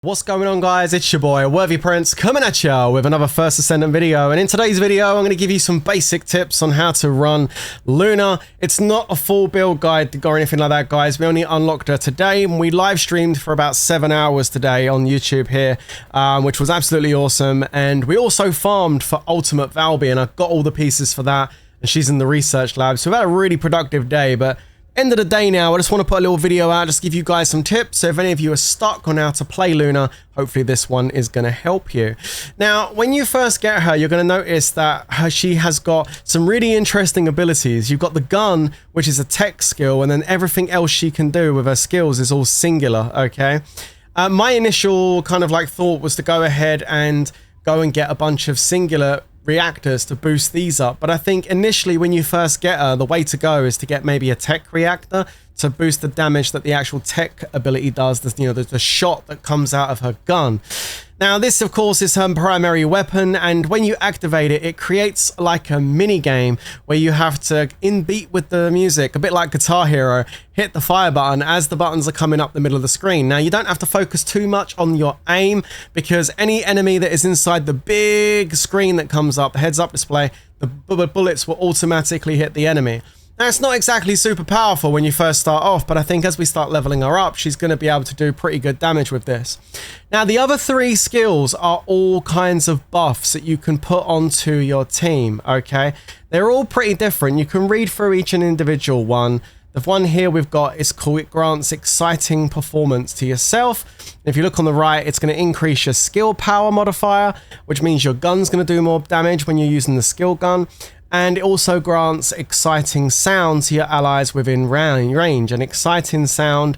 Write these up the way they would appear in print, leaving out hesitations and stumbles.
What's going on, guys? It's your boy Worthy Prince coming at you with another first Descendant video, and in today's video I'm going to give you some basic tips on how to run Luna. It's not a full build guide or anything like that, guys. We only unlocked her today and we live streamed for about 7 hours today on YouTube here, which was absolutely awesome. And we also farmed for Ultimate Valby and I got all the pieces for that, and she's in the research lab, so we've had a really productive day. But end of the day now, I just want to put a little video out, just give you guys some tips. So if any of you are stuck on how to play Luna, hopefully this one is going to help you. Now, when you first get her, you're going to notice that she has got some really interesting abilities. You've got the gun, which is a tech skill, and then everything else she can do with her skills is all singular, okay? My initial kind of like thought was to go ahead and go and get a bunch of singular reactors to boost these up, but I think initially when you first get her, the way to go is to get maybe a tech reactor to boost the damage that the actual tech ability does, the shot that comes out of her gun. Now this of course is her primary weapon, and when you activate it, it creates like a mini game where you have to, in beat with the music, a bit like Guitar Hero, hit the fire button as the buttons are coming up the middle of the screen. Now you don't have to focus too much on your aim, because any enemy that is inside the big screen that comes up, the heads up display, the bullets will automatically hit the enemy. Now, it's not exactly super powerful when you first start off, but I think as we start leveling her up, she's going to be able to do pretty good damage with this. Now, the other three skills are all kinds of buffs that you can put onto your team, okay? They're all pretty different. You can read through each and individual one. The one here we've got is called, it grants exciting performance to yourself. If you look on the right, it's going to increase your skill power modifier, which means your gun's going to do more damage when you're using the skill gun. And it also grants exciting sound to your allies within range. An exciting sound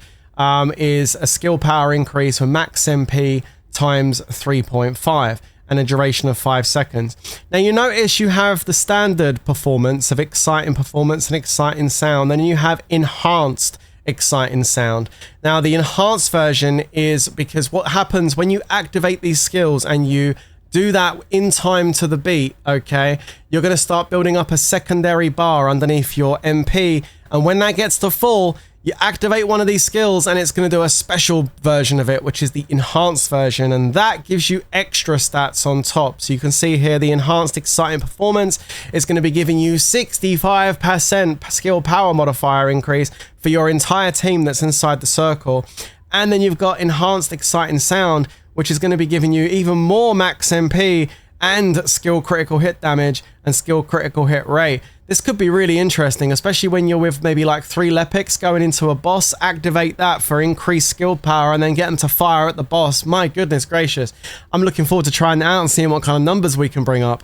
is a skill power increase with max MP times 3.5 and a duration of 5 seconds. Now you notice you have the standard performance of exciting performance and exciting sound, then you have enhanced exciting sound. Now the enhanced version is because what happens when you activate these skills and you do that in time to the beat, okay, you're going to start building up a secondary bar underneath your MP, and when that gets to full, you activate one of these skills and it's going to do a special version of it, which is the enhanced version, and that gives you extra stats on top. So you can see here the enhanced exciting performance is going to be giving you 65% skill power modifier increase for your entire team that's inside the circle. And then you've got enhanced exciting sound, which is going to be giving you even more max MP and skill critical hit damage and skill critical hit rate. This could be really interesting, especially when you're with maybe like 3 Lepics going into a boss. Activate that for increased skill power and then get them to fire at the boss. My goodness gracious. I'm looking forward to trying that out and seeing what kind of numbers we can bring up.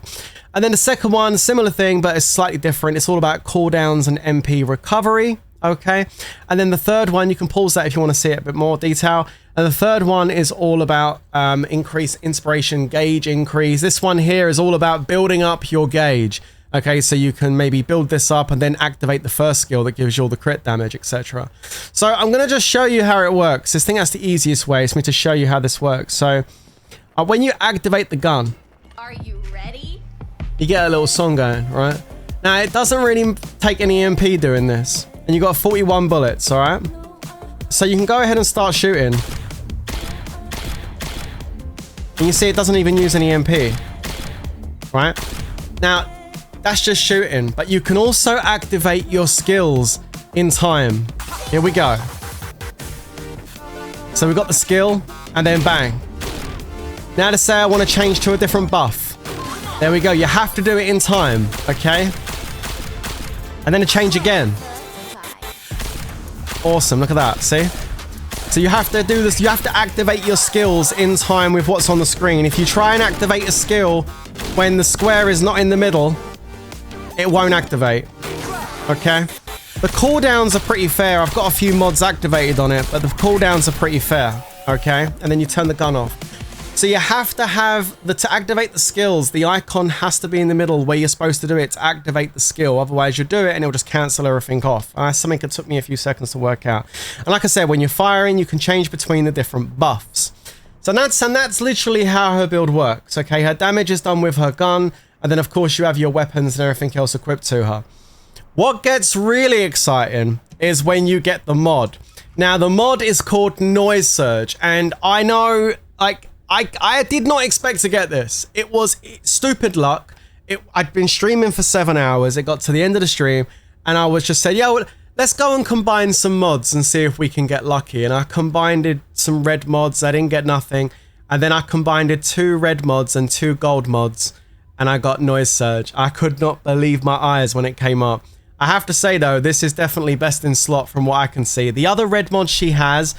And then the second one, similar thing, but it's slightly different. It's all about cooldowns and MP recovery. Okay, and then the third one, you can pause that if you want to see it a bit more detail. And the third one is all about increase inspiration gauge increase. This one here is all about building up your gauge. Okay, so you can maybe build this up and then activate the first skill that gives you all the crit damage, etc. So I'm going to just show you how it works. I think that's the easiest way, is for me to show you how this works. So when you activate the gun, are you ready? You get a little song going, right? Now it doesn't really take any MP doing this. And you got 41 bullets, all right? So you can go ahead and start shooting. And you see it doesn't even use any MP, right? Now, that's just shooting, but you can also activate your skills in time. Here we go. So we've got the skill, and then bang. Now to say I want to change to a different buff. There we go. You have to do it in time, okay? And then to change again. Awesome, look at that, see? So you have to do this, you have to activate your skills in time with what's on the screen. If you try and activate a skill when the square is not in the middle, it won't activate, okay? The cooldowns are pretty fair. I've got a few mods activated on it, but the cooldowns are pretty fair, okay? And then you turn the gun off. So you have to have, to activate the skills, the icon has to be in the middle where you're supposed to do it to activate the skill. Otherwise you do it and it'll just cancel everything off. Something that took me a few seconds to work out. And like I said, when you're firing, you can change between the different buffs. So that's literally how her build works. Okay, her damage is done with her gun. And then of course you have your weapons and everything else equipped to her. What gets really exciting is when you get the mod. Now, the mod is called Noise Surge, and I know Like, I did not expect to get this. It was stupid luck. I'd been streaming for 7 hours. It got to the end of the stream and I was just saying, yo, let's go and combine some mods and see if we can get lucky. And I combined some red mods. I didn't get nothing. And then I combined 2 red mods and 2 gold mods and I got Noise Surge. I could not believe my eyes when it came up. I have to say though, this is definitely best in slot from what I can see. The other red mod she has,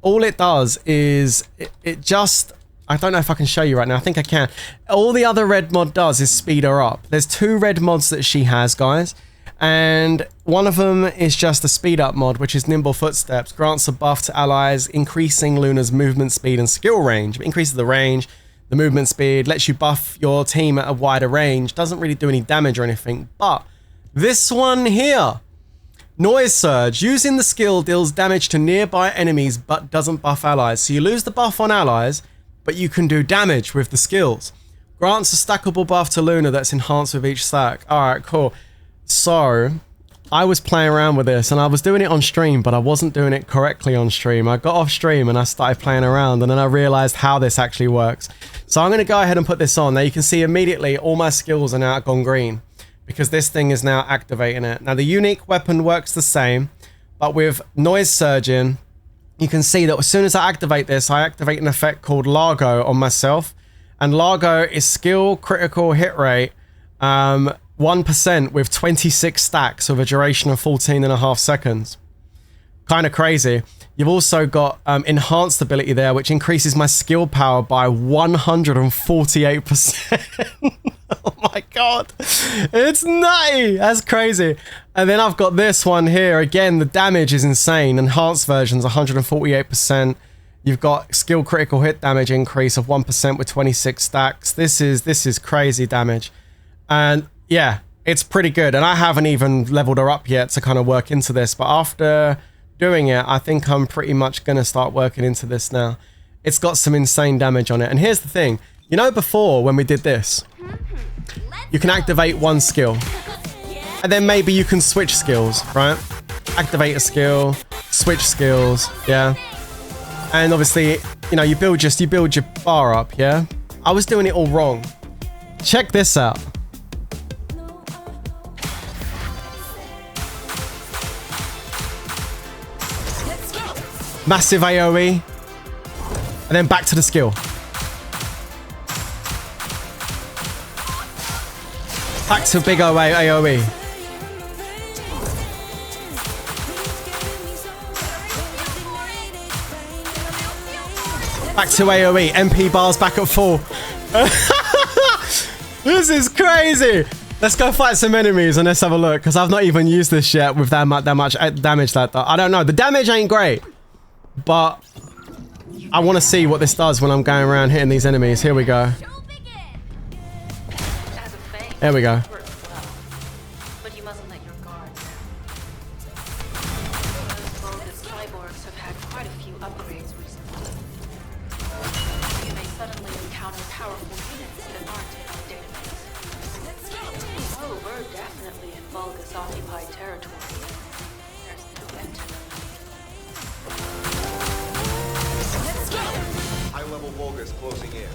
all it does is it just... I don't know if I can show you right now. I think I can. All the other red mod does is speed her up. There's 2 red mods that she has, guys. And one of them is just a speed up mod, which is Nimble Footsteps. Grants a buff to allies, increasing Luna's movement speed and skill range. It increases the range, the movement speed, lets you buff your team at a wider range. Doesn't really do any damage or anything. But this one here, Noise Surge. Using the skill deals damage to nearby enemies, but doesn't buff allies. So you lose the buff on allies, but you can do damage with the skills. Grants a stackable buff to Luna that's enhanced with each stack. Alright, cool. So, I was playing around with this and I was doing it on stream, but I wasn't doing it correctly on stream. I got off stream and I started playing around and then I realized how this actually works. So I'm going to go ahead and put this on. Now you can see immediately all my skills are now gone green because this thing is now activating it. Now the unique weapon works the same, but with Noise Surging, you can see that as soon as I activate this, I activate an effect called Largo on myself. And Largo is skill critical hit rate 1% with 26 stacks with a duration of 14.5 seconds. Kind of crazy. You've also got enhanced ability there, which increases my skill power by 148%. Oh my god. It's nutty. That's crazy. And then I've got this one here. Again, the damage is insane. Enhanced version's 148%. You've got skill critical hit damage increase of 1% with 26 stacks. This is crazy damage. And yeah, it's pretty good. And I haven't even leveled her up yet to kind of work into this. But after doing it, I think I'm pretty much going to start working into this now. It's got some insane damage on it. And here's the thing. You know, before when we did this, you can activate one skill. And then maybe you can switch skills, right? Activate a skill, switch skills, yeah? And obviously, you know, you build your bar up, yeah? I was doing it all wrong. Check this out. Massive AoE. And then back to the skill. Back to big AoE. Back to AoE. MP bars back at full. This is crazy. Let's go fight some enemies and let's have a look, because I've not even used this yet with that much damage. I don't know. The damage ain't great, but I want to see what this does when I'm going around hitting these enemies. Here we go. There we go. But you mustn't let your guard down. Those cyborgs have had quite a few upgrades recently. You may suddenly encounter powerful units that aren't in our database. Oh, we're definitely in Vulgus occupied territory. There's no end to them. High-level Vulgus closing in.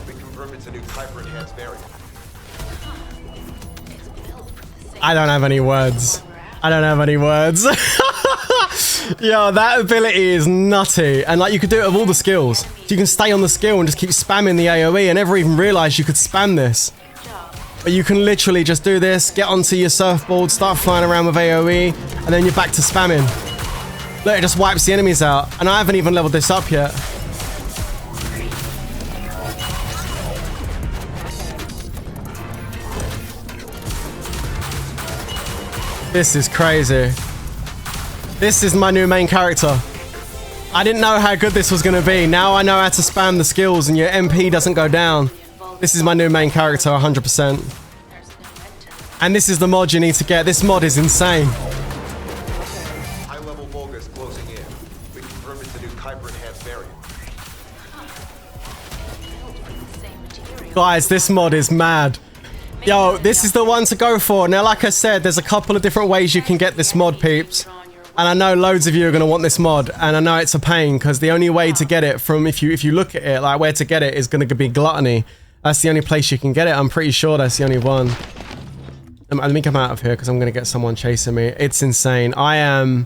We confirm it's a new hyper-enhanced variant. I don't have any words. I don't have any words. Yo, that ability is nutty. And like, you could do it with all the skills. So you can stay on the skill and just keep spamming the AoE. I never even realized you could spam this. But you can literally just do this, get onto your surfboard, start flying around with AoE, and then you're back to spamming. Look, it just wipes the enemies out. And I haven't even leveled this up yet. This is crazy. This is my new main character. I didn't know how good this was going to be. Now I know how to spam the skills and your MP doesn't go down. This is my new main character, 100%. And this is the mod you need to get. This mod is insane. High-level Vulgus closing in. We confirm it's a new hyper-enhanced variant. Guys, this mod is mad. Yo, this is the one to go for. Now, like I said, there's a couple of different ways you can get this mod, peeps. And I know loads of you are going to want this mod, and I know it's a pain because the only way to get it from, if you look at it, like where to get it is going to be Gluttony. That's the only place you can get it. I'm pretty sure that's the only one. Let me come out of here because I'm going to get someone chasing me. It's insane. I am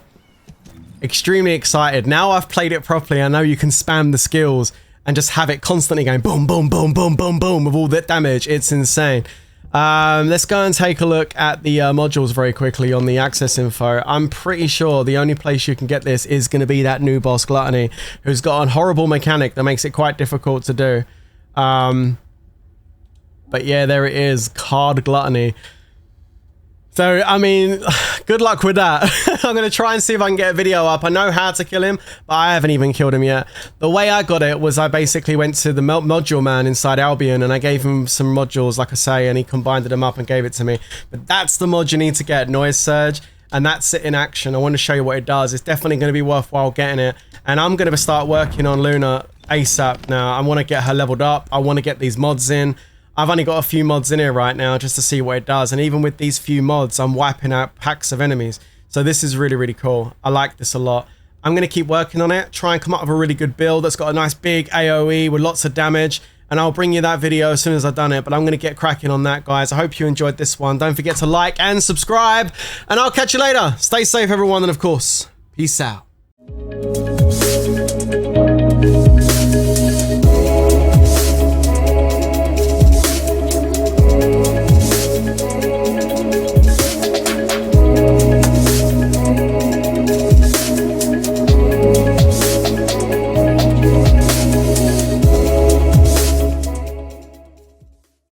extremely excited. Now I've played it properly, I know you can spam the skills and just have it constantly going boom, boom, boom, boom, boom, boom with all that damage. It's insane. Let's go and take a look at the modules very quickly on the access info. I'm pretty sure the only place you can get this is going to be that new boss Gluttony, who's got a horrible mechanic that makes it quite difficult to do. But yeah, there it is, card Gluttony. So, I mean, good luck with that. I'm going to try and see if I can get a video up. I know how to kill him, but I haven't even killed him yet. The way I got it was I basically went to the module man inside Albion and I gave him some modules, like I say, and he combined them up and gave it to me. But that's the mod you need to get, Noise Surge, and that's it in action. I want to show you what it does. It's definitely going to be worthwhile getting it. And I'm going to start working on Luna ASAP now. I want to get her leveled up. I want to get these mods in. I've only got a few mods in here right now just to see what it does. And even with these few mods, I'm wiping out packs of enemies. So this is really, really cool. I like this a lot. I'm going to keep working on it, try and come up with a really good build that's got a nice big AoE with lots of damage. And I'll bring you that video as soon as I've done it. But I'm going to get cracking on that, guys. I hope you enjoyed this one. Don't forget to like and subscribe. And I'll catch you later. Stay safe, everyone. And of course, peace out.